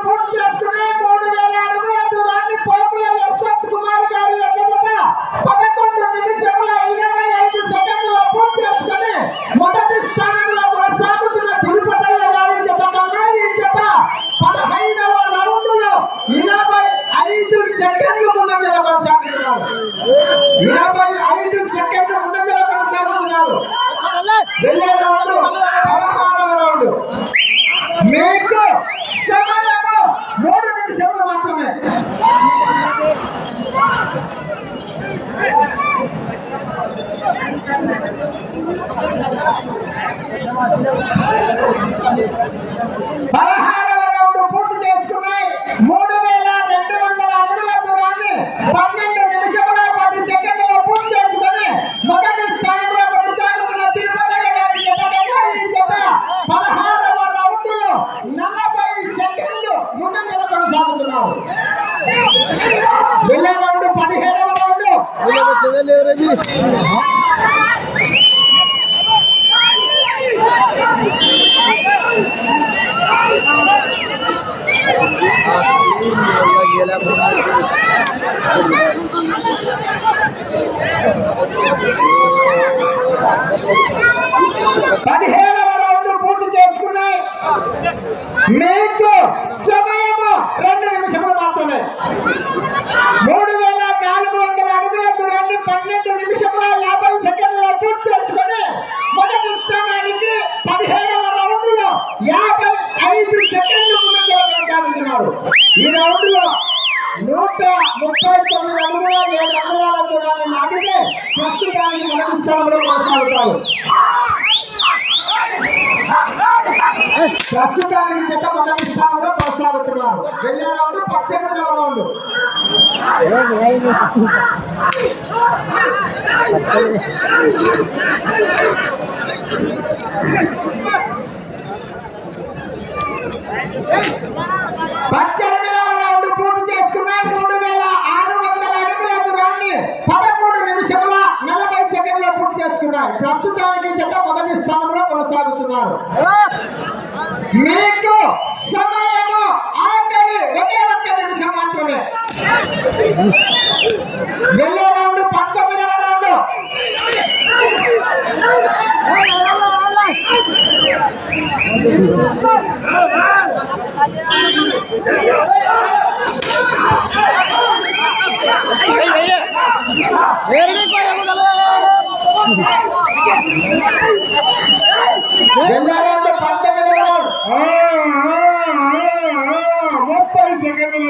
పూర్తి చేసుకుని 3000 అడుగుల దూరాన్ని పోకుల యశ్వంత్ కుమార్ గారి 11 నిమిషముల 25 సెకండ్లలో పూర్తి చేసుకుని మొదటి స్థానంలో కొనసాగుతున్న తిరుపతయ్య గారి జత కన్నా ఈ జత 15వ రౌండ్లో 25 సెకండ్లు ముందంజలో కొనసాగుతున్నారు. 25 సెకండ్లు ముందంజలో కొనసాగుతున్నారు. వెళ్ళే రౌండ్ 16వ రౌండ్. మీకు సమయము 3 నిమిషములు మాత్రమే. పూర్తి చేసుకున్నాయి. 3200 అడుగుల దూరాన్ని 12 నిమిషముల 10 సెకండ్లలో పూర్తి చేసుకుని మొదటి స్థానంలో కొనసాగుతున్న తిరుపతయ్య గారి జత ఈ జత 16వ రౌండ్లో 40 సెకండ్లు ముందంజలో కొనసాగుతున్నారు. వెళ్ళే రౌండ్ 17వ రౌండ్. పూర్తి చేసుకున్నాయి. మీకు సమయము 2 నిమిషములు మాత్రమే. 3400 అడుగుల దూరాన్ని 12 నిమిషముల 50 సెకండ్లలో పూర్తి చేసుకుని మొదటి స్థానానికి 17వ రౌండ్లో 55 సెకండ్లు ముందంజలో కొనసాగుతున్నారు. ఈ రౌండ్లో 139 అడుగుల 7 అంగుళాల దూరాన్ని నాటితే ప్రస్తుతానికి మొదటి స్థానంలో కొనసాగుతారు. ప్రస్తుతానికి జత మొదటి స్థానంలో కొనసాగుతున్నారు. వెళ్ళే రౌండ్ 18వ రౌండ్. పూర్తి చేసుకున్నాయి. 3600 అడుగుల దూరాన్ని 13 నిమిషముల 40 సెకండ్లో పూర్తి చేసుకున్నారు. ప్రస్తుతానికి జత మొదటి స్థానంలో కొనసాగుతున్నారు. మీకు సమయము ఆఖరి ఒకే 1 నిమిషం మాత్రమే. వెళ్ళే రౌండ్ 19వ రౌండ్. వెళ్ళే రౌండ్ 19వ రౌండ్. 30 సెకండ్లు